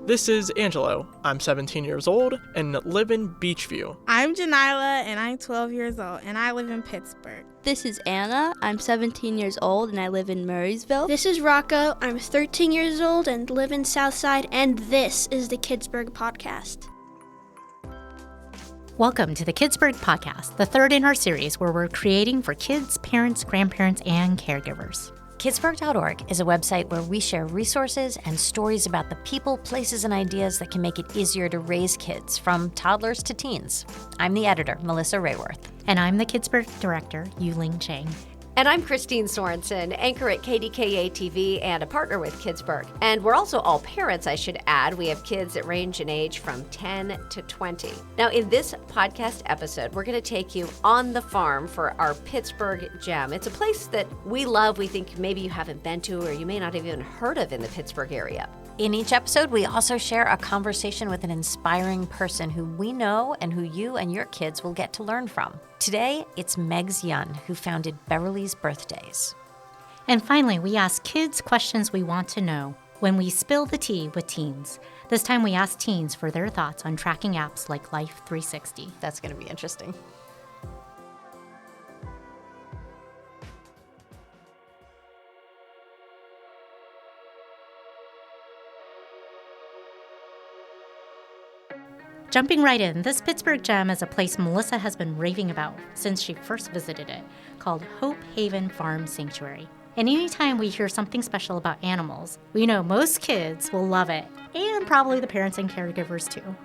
This is Angelo. I'm 17 years old and live in Beachview. I'm Janila, and I'm 12 years old, and I live in Pittsburgh. This is Anna. I'm 17 years old, and I live in Murraysville. This is Rocco. I'm 13 years old and live in Southside, and this is the Kidsburg Podcast. Welcome to the Kidsburg Podcast, the third in our series where we're creating for kids, parents, grandparents, and caregivers. Kidsburgh.org is a website where we share resources and stories about the people, places, and ideas that can make it easier to raise kids, from toddlers to teens. I'm the editor, Melissa Rayworth. And I'm the Kidsburg director, Yu-Ling Cheng. And I'm Kristine Sorensen, anchor at KDKA-TV and a partner with Kidsburg. And we're also all parents, I should add. We have kids that range in age from 10 to 20. Now, in this podcast episode, we're going to take you on the farm for our Pittsburgh Gem. It's a place that we love, we think maybe you haven't been to or you may not have even heard of in the Pittsburgh area. In each episode, we also share a conversation with an inspiring person who we know and who you and your kids will get to learn from. Today, it's Megs Yunn, who founded Beverly's Birthdays. And finally, we ask kids questions we want to know when we spill the tea with teens. This time we ask teens for their thoughts on tracking apps like Life 360. That's going to be interesting. Jumping right in, this Pittsburgh Gem is a place Melissa has been raving about since she first visited it, called Hope Haven Farm Sanctuary. And anytime we hear something special about animals, we know most kids will love it, and probably the parents and caregivers too.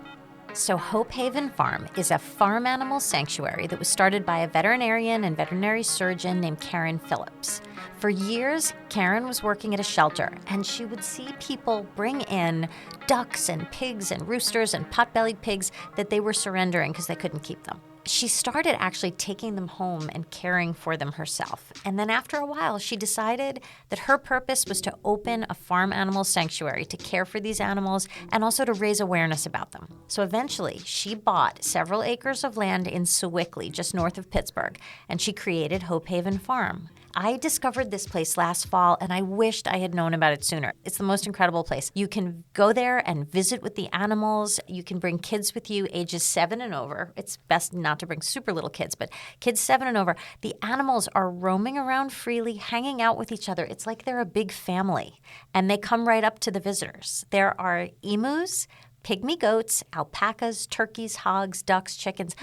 So Hope Haven Farm is a farm animal sanctuary that was started by a veterinarian and veterinary surgeon named Karen Phillips. For years, Karen was working at a shelter, and she would see people bring in ducks and pigs and roosters and pot-bellied pigs that they were surrendering because they couldn't keep them. She started actually taking them home and caring for them herself. And then after a while, she decided that her purpose was to open a farm animal sanctuary to care for these animals and also to raise awareness about them. So eventually, she bought several acres of land in Sewickley, just north of Pittsburgh, and she created Hope Haven Farm. I discovered this place last fall, and I wished I had known about it sooner. It's the most incredible place. You can go there and visit with the animals. You can bring kids with you, ages 7 and over. It's best not to bring super little kids, but kids 7 and over. The animals are roaming around freely, hanging out with each other. It's like they're a big family, and they come right up to the visitors. There are emus, pygmy goats, alpacas, turkeys, hogs, ducks, chickens.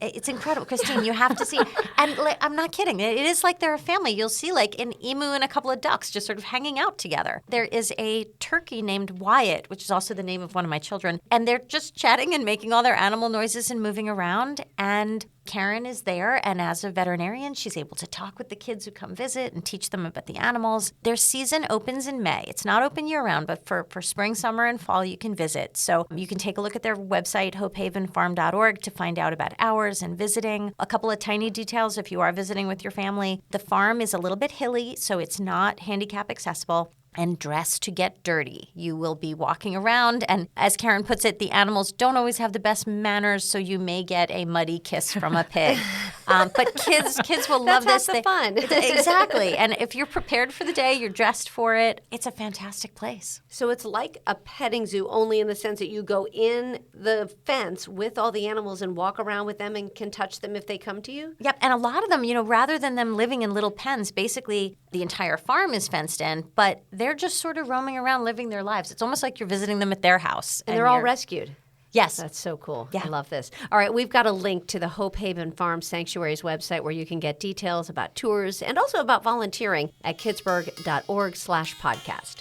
It's incredible. Kristine, you have to see. And I'm not kidding. It is like they're a family. You'll see like an emu and a couple of ducks just sort of hanging out together. There is a turkey named Wyatt, which is also the name of one of my children. And they're just chatting and making all their animal noises and moving around. And Karen is there, and as a veterinarian, she's able to talk with the kids who come visit and teach them about the animals. Their season opens in May. It's not open year-round, but for spring, summer, and fall, you can visit. So you can take a look at their website, hopehavenfarm.org, to find out about hours and visiting. A couple of tiny details if you are visiting with your family. The farm is a little bit hilly, so it's not handicap accessible. And dress to get dirty. You will be walking around, and as Karen puts it, the animals don't always have the best manners, so you may get a muddy kiss from a pig. But kids will love this. That's half the fun. Exactly. And if you're prepared for the day, you're dressed for it, it's a fantastic place. So it's like a petting zoo, only in the sense that you go in the fence with all the animals and walk around with them and can touch them if they come to you? Yep. And a lot of them, rather than them living in little pens, basically the entire farm is fenced in, but they're just sort of roaming around living their lives. It's almost like you're visiting them at their house. And they're all rescued. Yes. That's so cool. Yeah. I love this. All right, we've got a link to the Hope Haven Farm Sanctuary's website where you can get details about tours and also about volunteering at kidsburgh.org/podcast.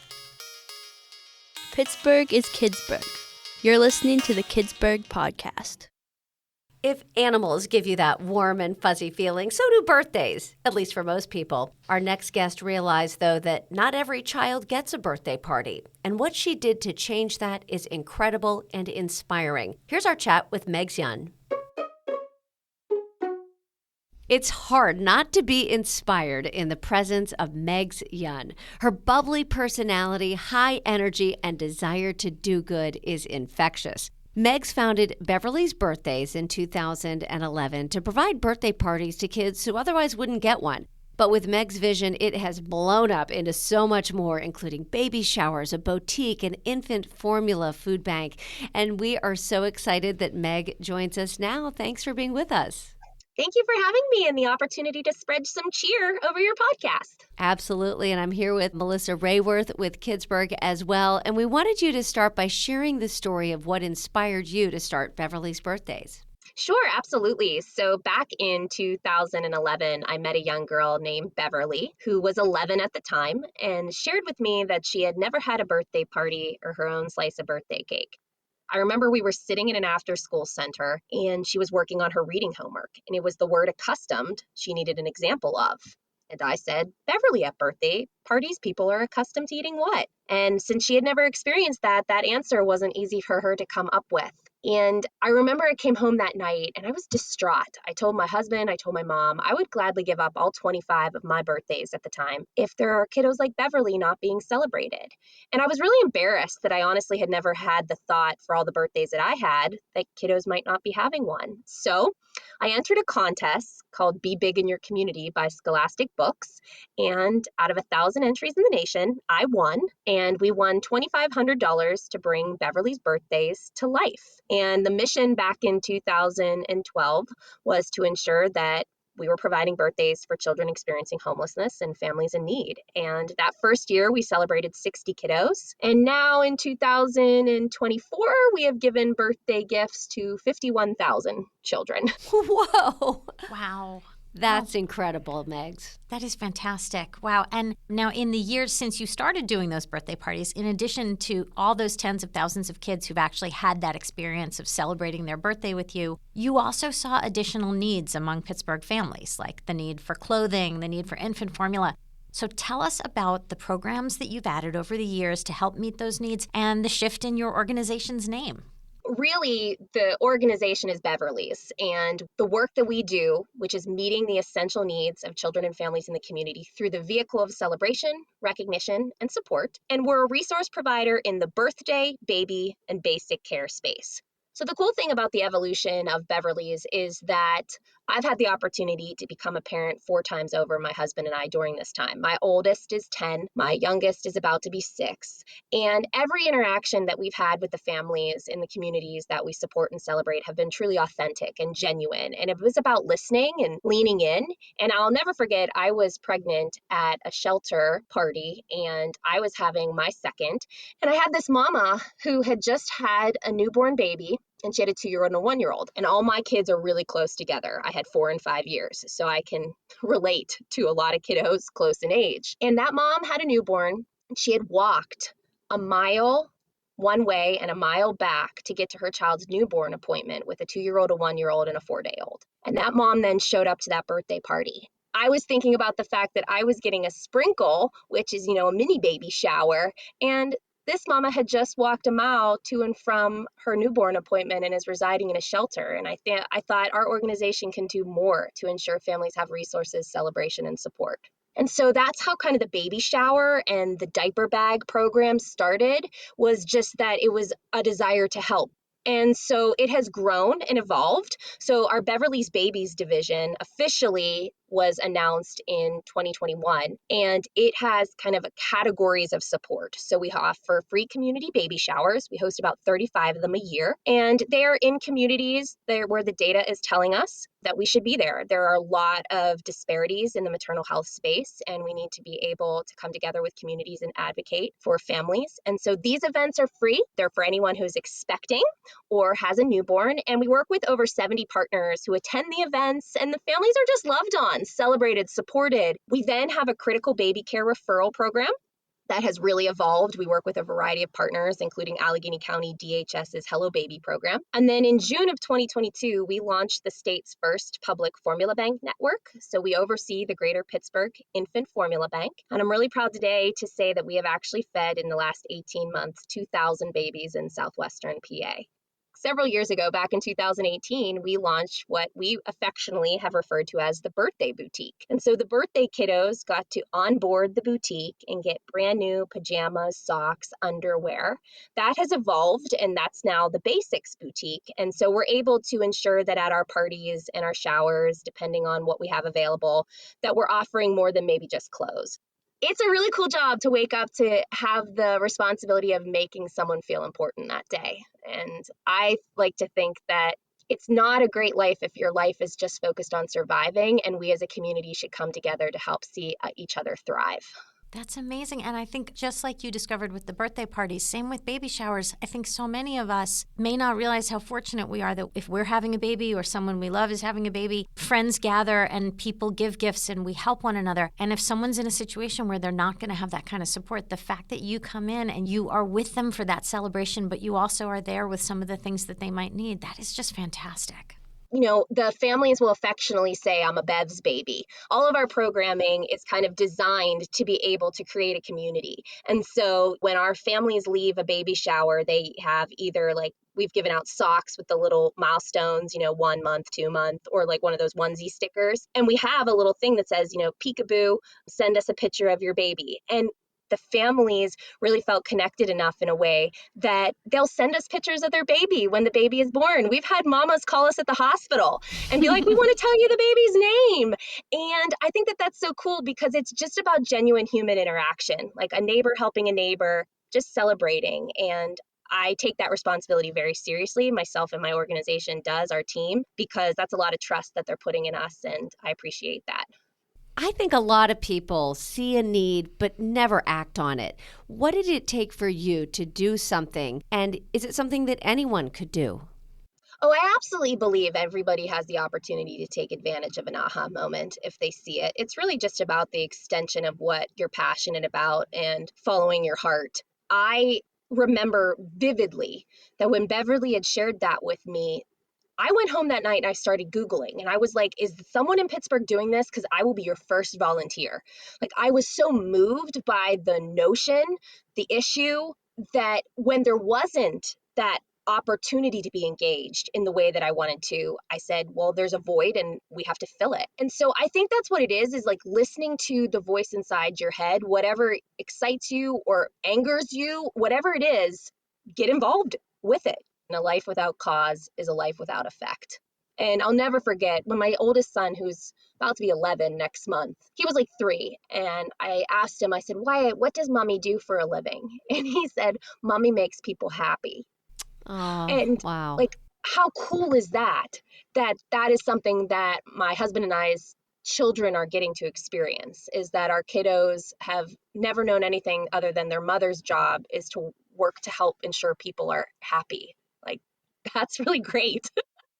Pittsburgh is Kidsburgh. You're listening to the Kidsburgh Podcast. If animals give you that warm and fuzzy feeling, so do birthdays, at least for most people. Our next guest realized, though, that not every child gets a birthday party. And what she did to change that is incredible and inspiring. Here's our chat with Megs Yunn. It's hard not to be inspired in the presence of Megs Yunn. Her bubbly personality, high energy, and desire to do good is infectious. Megs founded Beverly's Birthdays in 2011 to provide birthday parties to kids who otherwise wouldn't get one. But with Meg's vision, it has blown up into so much more, including baby showers, a boutique, an infant formula food bank. And we are so excited that Meg joins us now. Thanks for being with us. Thank you for having me and the opportunity to spread some cheer over your podcast. Absolutely. And I'm here with Melissa Rayworth with Kidsburg as well. And we wanted you to start by sharing the story of what inspired you to start Beverly's Birthdays. Sure, absolutely. So back in 2011, I met a young girl named Beverly, who was 11 at the time, and shared with me that she had never had a birthday party or her own slice of birthday cake. I remember we were sitting in an after-school center, and she was working on her reading homework, and it was the word accustomed she needed an example of. And I said, Beverly, at birthday parties, people are accustomed to eating what? And since she had never experienced that answer wasn't easy for her to come up with. And I remember I came home that night and I was distraught. I told my husband, I told my mom, I would gladly give up all 25 of my birthdays at the time if there are kiddos like Beverly not being celebrated. And I was really embarrassed that I honestly had never had the thought for all the birthdays that I had that kiddos might not be having one. So I entered a contest called Be Big in Your Community by Scholastic Books. And out of 1,000 entries in the nation, I won. And we won $2,500 to bring Beverly's birthdays to life. And the mission back in 2012 was to ensure that we were providing birthdays for children experiencing homelessness and families in need. And that first year, we celebrated 60 kiddos. And now in 2024, we have given birthday gifts to 51,000 children. Whoa. Wow. That's incredible, Megs. That is fantastic. Wow. And now in the years since you started doing those birthday parties, in addition to all those tens of thousands of kids who've actually had that experience of celebrating their birthday with you, you also saw additional needs among Pittsburgh families, like the need for clothing, the need for infant formula. So tell us about the programs that you've added over the years to help meet those needs and the shift in your organization's name. Really, the organization is Beverly's, and the work that we do, which is meeting the essential needs of children and families in the community through the vehicle of celebration, recognition, and support. And we're a resource provider in the birthday, baby, and basic care space. So the cool thing about the evolution of Beverly's is that I've had the opportunity to become a parent 4 times over, my husband and I, during this time. My oldest is 10, my youngest is about to be 6. And every interaction that we've had with the families in the communities that we support and celebrate have been truly authentic and genuine. And it was about listening and leaning in. And I'll never forget, I was pregnant at a shelter party and I was having my second. And I had this mama who had just had a newborn baby. And she had a 2-year-old and a 1-year-old. And all my kids are really close together. I had 4 and 5 years. So I can relate to a lot of kiddos close in age. And that mom had a newborn. And she had walked a mile one way and a mile back to get to her child's newborn appointment with a 2-year-old, a 1-year-old, and a 4-day-old. And that mom then showed up to that birthday party. I was thinking about the fact that I was getting a sprinkle, which is, a mini baby shower. And this mama had just walked a mile to and from her newborn appointment and is residing in a shelter. And I thought our organization can do more to ensure families have resources, celebration, and support. And so that's how kind of the baby shower and the diaper bag program started, was just that it was a desire to help. And so it has grown and evolved. So our Beverly's Babies division officially was announced in 2021, and it has kind of categories of support. So we offer free community baby showers. We host about 35 of them a year, and they're in communities where the data is telling us that we should be there. There are a lot of disparities in the maternal health space, and we need to be able to come together with communities and advocate for families. And so these events are free. They're for anyone who's expecting or has a newborn. And we work with over 70 partners who attend the events, and the families are just loved on, celebrated, supported. We then have a critical baby care referral program that has really evolved. We work with a variety of partners, including Allegheny County DHS's Hello Baby program. And then in June of 2022, we launched the state's first public formula bank network. So we oversee the Greater Pittsburgh Infant Formula Bank. And I'm really proud today to say that we have actually fed in the last 18 months 2,000 babies in southwestern PA. several years ago, back in 2018, we launched what we affectionately have referred to as the birthday boutique. And so the birthday kiddos got to onboard the boutique and get brand new pajamas, socks, underwear. That has evolved, and that's now the basics boutique. And so we're able to ensure that at our parties and our showers, depending on what we have available, that we're offering more than maybe just clothes. It's a really cool job to wake up to have the responsibility of making someone feel important that day. And I like to think that it's not a great life if your life is just focused on surviving, and we as a community should come together to help see each other thrive. That's amazing. And I think just like you discovered with the birthday parties, same with baby showers, I think so many of us may not realize how fortunate we are that if we're having a baby or someone we love is having a baby, friends gather and people give gifts and we help one another. And if someone's in a situation where they're not going to have that kind of support, the fact that you come in and you are with them for that celebration, but you also are there with some of the things that they might need, that is just fantastic. You know, the families will affectionately say, I'm a Bev's baby. All of our programming is kind of designed to be able to create a community. And so when our families leave a baby shower, they have either like, we've given out socks with the little milestones, 1 month, 2 month, or like one of those onesie stickers. And we have a little thing that says, peekaboo, send us a picture of your baby. And the families really felt connected enough in a way that they'll send us pictures of their baby when the baby is born. We've had mamas call us at the hospital and be like, we want to tell you the baby's name. And I think that that's so cool because it's just about genuine human interaction, like a neighbor helping a neighbor, just celebrating. And I take that responsibility very seriously. Myself and my organization does, our team, because that's a lot of trust that they're putting in us. And I appreciate that. I think a lot of people see a need but never act on it. What did it take for you to do something? And is it something that anyone could do? Oh, I absolutely believe everybody has the opportunity to take advantage of an aha moment if they see it. It's really just about the extension of what you're passionate about and following your heart. I remember vividly that when Beverly had shared that with me, I went home that night and I started Googling and I was like, is someone in Pittsburgh doing this? Because I will be your first volunteer. Like, I was so moved by the notion, the issue, that when there wasn't that opportunity to be engaged in the way that I wanted to, I said, well, there's a void and we have to fill it. And so I think that's what it is like listening to the voice inside your head, whatever excites you or angers you, whatever it is, get involved with it. And a life without cause is a life without effect. And I'll never forget when my oldest son, who's about to be 11 next month, he was like 3. And I asked him, I said, Wyatt, what does mommy do for a living? And he said, mommy makes people happy. Oh, And wow. like, how cool is that? That is something that my husband and I's children are getting to experience, is that our kiddos have never known anything other than their mother's job is to work to help ensure people are happy. Like, that's really great.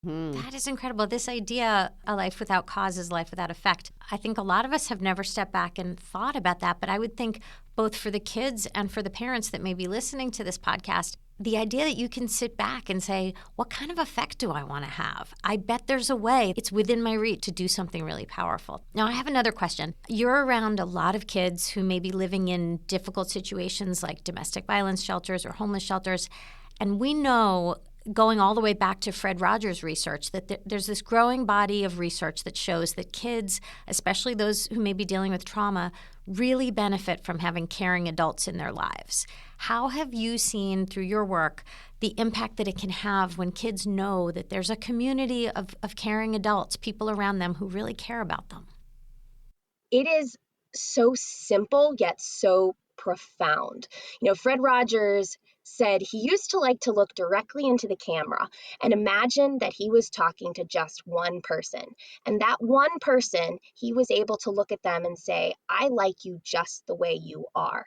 That is incredible. This idea, a life without cause is life without effect. I think a lot of us have never stepped back and thought about that, but I would think both for the kids and for the parents that may be listening to this podcast, the idea that you can sit back and say, what kind of effect do I want to have? I bet there's a way. It's within my reach to do something really powerful. Now, I have another question. You're around a lot of kids who may be living in difficult situations like domestic violence shelters or homeless shelters, and we know, going all the way back to Fred Rogers' research, that there's this growing body of research that shows that kids, especially those who may be dealing with trauma, really benefit from having caring adults in their lives. How have you seen through your work the impact that it can have when kids know that there's a community of caring adults, people around them who really care about them? It is so simple, yet so profound. Fred Rogers said he used to like to look directly into the camera and imagine that he was talking to just one person. And that one person, he was able to look at them and say, I like you just the way you are.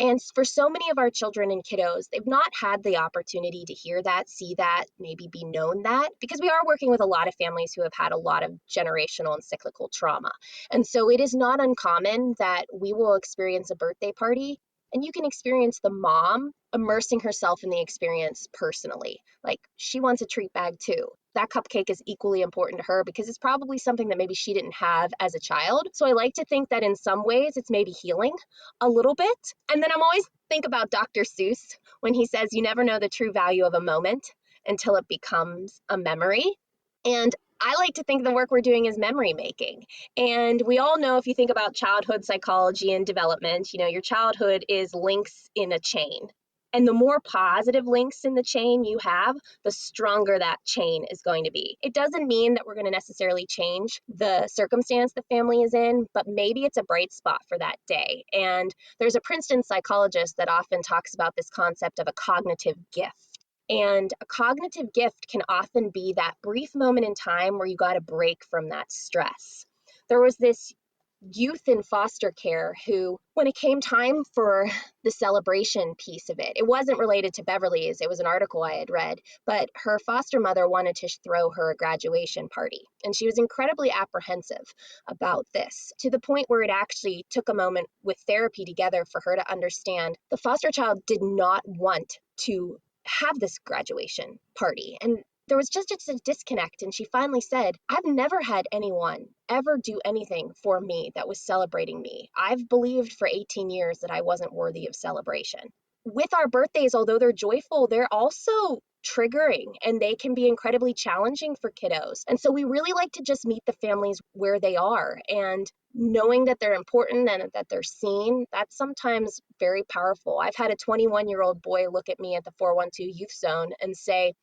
And for so many of our children and kiddos, they've not had the opportunity to hear that, see that, maybe be known that, because we are working with a lot of families who have had a lot of generational and cyclical trauma. And so it is not uncommon that we will experience a birthday party and you can experience the mom immersing herself in the experience personally. Like, she wants a treat bag too. That cupcake is equally important to her because it's probably something that maybe she didn't have as a child. So I like to think that in some ways it's maybe healing a little bit. And then I'm always think about Dr. Seuss when he says, you never know the true value of a moment. until it becomes a memory. And I like to think the work we're doing is memory making. And we all know, if you think about childhood psychology and development, your childhood is links in a chain. And the more positive links in the chain you have, the stronger that chain is going to be. It doesn't mean that we're going to necessarily change the circumstance the family is in, but maybe it's a bright spot for that day. And there's a Princeton psychologist that often talks about this concept of a cognitive gift. And a cognitive gift can often be that brief moment in time where you got a break from that stress. There was this youth in foster care who, when it came time for the celebration piece of it, it wasn't related to Beverly's, it was an article I had read, but her foster mother wanted to throw her a graduation party. And she was incredibly apprehensive about this, to the point where it actually took a moment with therapy together for her to understand the foster child did not want to have this graduation party. And there was just a disconnect. And she finally said, I've never had anyone ever do anything for me that was celebrating me. I've believed for 18 years that I wasn't worthy of celebration. With our birthdays, although they're joyful, they're also triggering, and they can be incredibly challenging for kiddos. And so we really like to just meet the families where they are, and knowing that they're important and that they're seen, that's sometimes very powerful. I've had a 21-year-old boy look at me at the 412 Youth Zone and say,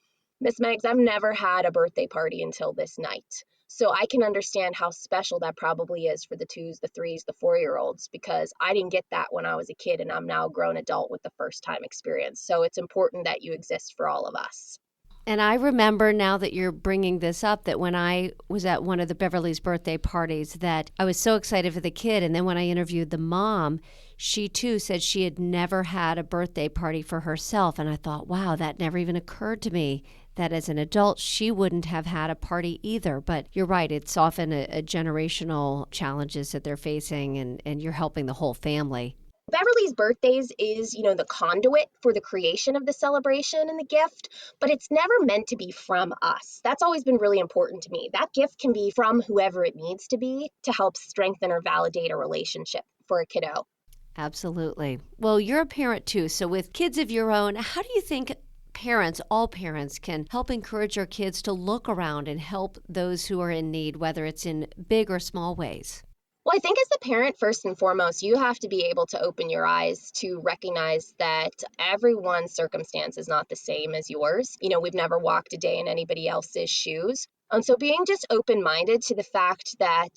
Miss Megs, I've never had a birthday party until this night. So I can understand how special that probably is for the 2s, the 3s, the 4-year-olds, because I didn't get that when I was a kid, and I'm now a grown adult with the first time experience. So it's important that you exist for all of us. And I remember, now that you're bringing this up, that when I was at one of the Beverly's birthday parties, that I was so excited for the kid. And then when I interviewed the mom, she too said she had never had a birthday party for herself. And I thought, wow, that never even occurred to me that as an adult, she wouldn't have had a party either. But you're right, it's often a generational challenges that they're facing, and you're helping the whole family. Beverly's birthdays is, the conduit for the creation of the celebration and the gift, but it's never meant to be from us. That's always been really important to me. That gift can be from whoever it needs to be to help strengthen or validate a relationship for a kiddo. Absolutely. Well, you're a parent too, so with kids of your own, how do you think all parents can help encourage our kids to look around and help those who are in need, whether it's in big or small ways? Well, I think as the parent, first and foremost, you have to be able to open your eyes to recognize that everyone's circumstance is not the same as yours. We've never walked a day in anybody else's shoes. And so being just open-minded to the fact that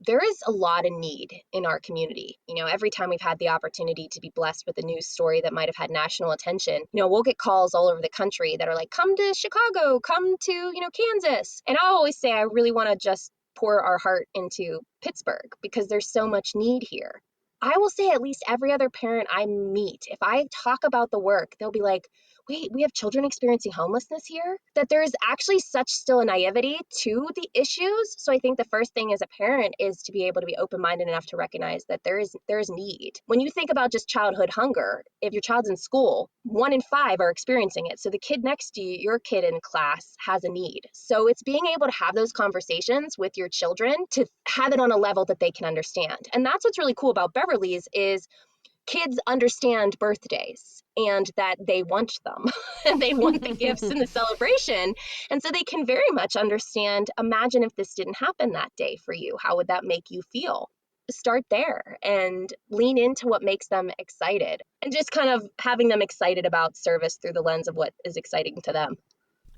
there is a lot of need in our community. Every time we've had the opportunity to be blessed with a news story that might have had national attention, we'll get calls all over the country that are like, come to Chicago, come to, Kansas. And I always say, I really want to just pour our heart into Pittsburgh because there's so much need here. I will say at least every other parent I meet, if I talk about the work, they'll be like, wait, we have children experiencing homelessness here? That there is actually such still a naivety to the issues. So I think the first thing as a parent is to be able to be open-minded enough to recognize that there is need. When you think about just childhood hunger, if your child's in school, 1 in 5 are experiencing it. So the kid next to you, your kid in class, has a need. So it's being able to have those conversations with your children to have it on a level that they can understand. And that's what's really cool about Beverly's is kids understand birthdays and that they want them and they want the gifts and the celebration. And so they can very much understand, imagine if this didn't happen that day for you, how would that make you feel? Start there and lean into what makes them excited and just kind of having them excited about service through the lens of what is exciting to them.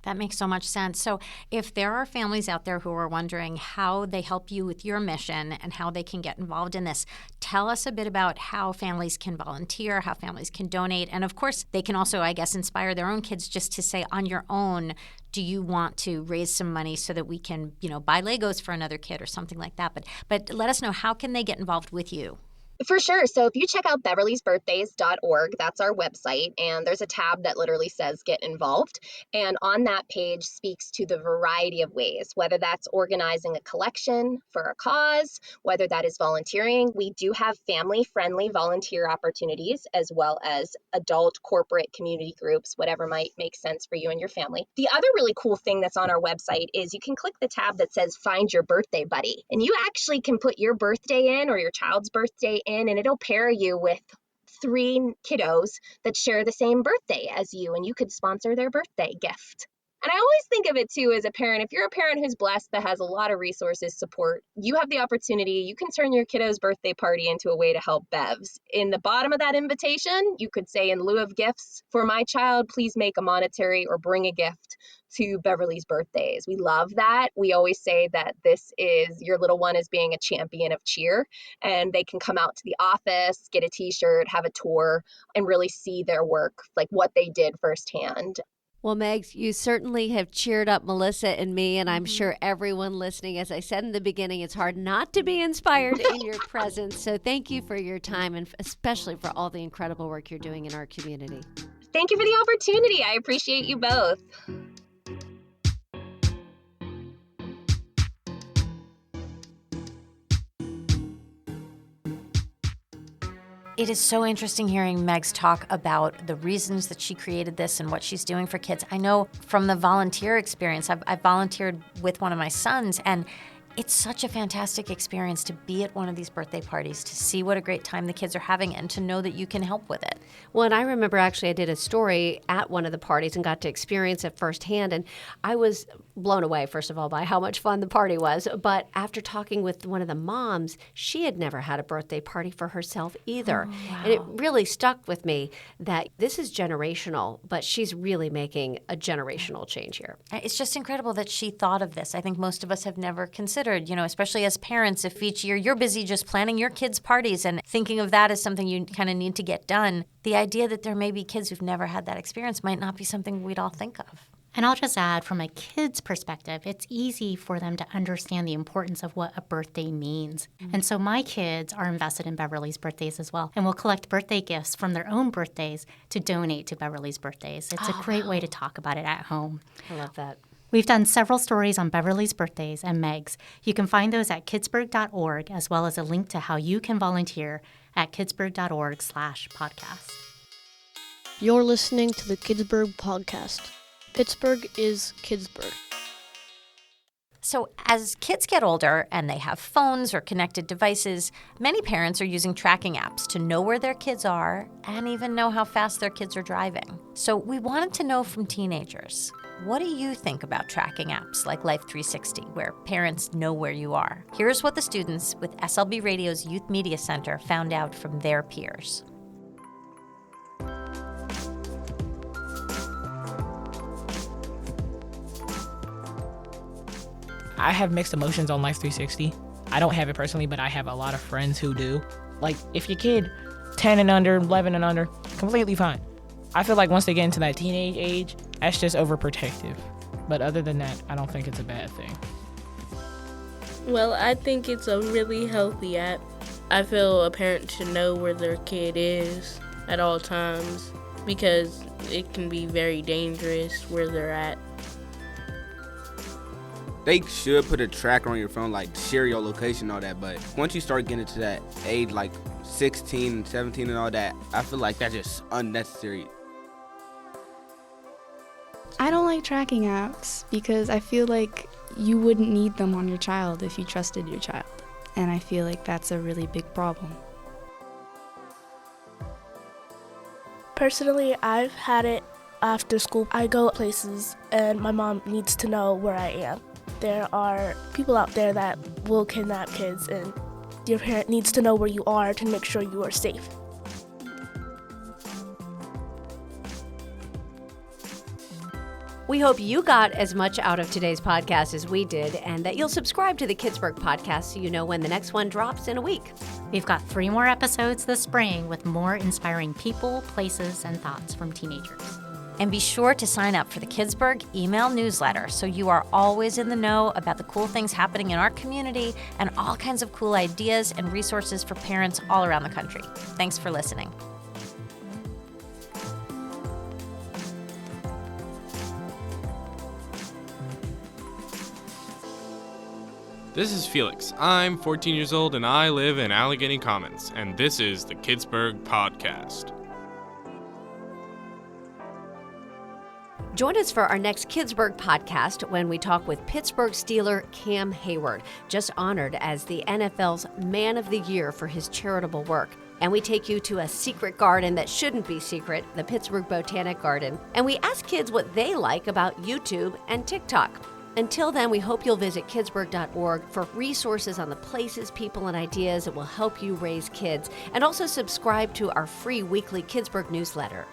That makes so much sense. So if there are families out there who are wondering how they help you with your mission and how they can get involved in this, tell us a bit about how families can volunteer, how families can donate. And of course, they can also, I guess, inspire their own kids just to say on your own, do you want to raise some money so that we can, buy Legos for another kid or something like that? But let us know, how can they get involved with you? For sure. So if you check out beverlysbirthdays.org, that's our website, and there's a tab that literally says get involved. And on that page speaks to the variety of ways, whether that's organizing a collection for a cause, whether that is volunteering. We do have family-friendly volunteer opportunities, as well as adult corporate community groups, whatever might make sense for you and your family. The other really cool thing that's on our website is you can click the tab that says find your birthday buddy, and you actually can put your birthday in or your child's birthday in, and it'll pair you with 3 kiddos that share the same birthday as you, and you could sponsor their birthday gift. And I always think of it too as a parent. If you're a parent who's blessed that has a lot of resources, support, you have the opportunity, you can turn your kiddo's birthday party into a way to help Bevs. In the bottom of that invitation, you could say, in lieu of gifts for my child, please make a monetary or bring a gift to Beverly's birthdays. We love that. We always say that this is your little one is being a champion of cheer, and they can come out to the office, get a t-shirt, have a tour, and really see their work, like what they did firsthand. Well, Megs, you certainly have cheered up Melissa and me, and I'm sure everyone listening. As I said in the beginning, it's hard not to be inspired in your presence. So thank you for your time, and especially for all the incredible work you're doing in our community. Thank you for the opportunity. I appreciate you both. It is so interesting hearing Megs talk about the reasons that she created this and what she's doing for kids. I know from the volunteer experience, I've volunteered with one of my sons, and it's such a fantastic experience to be at one of these birthday parties, to see what a great time the kids are having, and to know that you can help with it. Well, and I remember actually I did a story at one of the parties and got to experience it firsthand, and I was blown away, first of all, by how much fun the party was. But after talking with one of the moms, she had never had a birthday party for herself either. Oh, wow. And it really stuck with me that this is generational, but she's really making a generational change here. It's just incredible that she thought of this. I think most of us have never considered, especially as parents, if each year you're busy just planning your kids' parties and thinking of that as something you kind of need to get done, the idea that there may be kids who've never had that experience might not be something we'd all think of. And I'll just add, from a kid's perspective, it's easy for them to understand the importance of what a birthday means. And so my kids are invested in Beverly's birthdays as well, and will collect birthday gifts from their own birthdays to donate to Beverly's birthdays. It's a great way to talk about it at home. I love that. We've done several stories on Beverly's birthdays and Megs. You can find those at kidsburg.org, as well as a link to how you can volunteer at kidsburg.org/podcast. You're listening to the Kidsburg podcast. Pittsburgh is Kidsburg. So as kids get older and they have phones or connected devices, many parents are using tracking apps to know where their kids are and even know how fast their kids are driving. So we wanted to know from teenagers, what do you think about tracking apps like Life 360, where parents know where you are? Here's what the students with SLB Radio's Youth Media Center found out from their peers. I have mixed emotions on Life 360. I don't have it personally, but I have a lot of friends who do. Like, if your kid 10 and under, 11 and under, completely fine. I feel like once they get into that teenage age, that's just overprotective. But other than that, I don't think it's a bad thing. Well, I think it's a really healthy app. I feel a parent should know where their kid is at all times, because it can be very dangerous where they're at. They should put a tracker on your phone, like share your location and all that, but once you start getting to that age, like 16, 17 and all that, I feel like that's just unnecessary. I don't like tracking apps because I feel like you wouldn't need them on your child if you trusted your child. And I feel like that's a really big problem. Personally, I've had it after school. I go places and my mom needs to know where I am. There are people out there that will kidnap kids, and your parent needs to know where you are to make sure you are safe. We hope you got as much out of today's podcast as we did, and that you'll subscribe to the Kidsburg podcast so you know when the next one drops in a week. We've got 3 more episodes this spring with more inspiring people, places, and thoughts from teenagers. And be sure to sign up for the Kidsburg email newsletter so you are always in the know about the cool things happening in our community and all kinds of cool ideas and resources for parents all around the country. Thanks for listening. This is Felix. I'm 14 years old and I live in Allegheny Commons, and this is the Kidsburg Podcast. Join us for our next Kidsburg podcast when we talk with Pittsburgh Steeler Cam Hayward, just honored as the NFL's Man of the Year for his charitable work. And we take you to a secret garden that shouldn't be secret, the Pittsburgh Botanic Garden. And we ask kids what they like about YouTube and TikTok. Until then, we hope you'll visit kidsburg.org for resources on the places, people, and ideas that will help you raise kids. And also subscribe to our free weekly Kidsburg newsletter.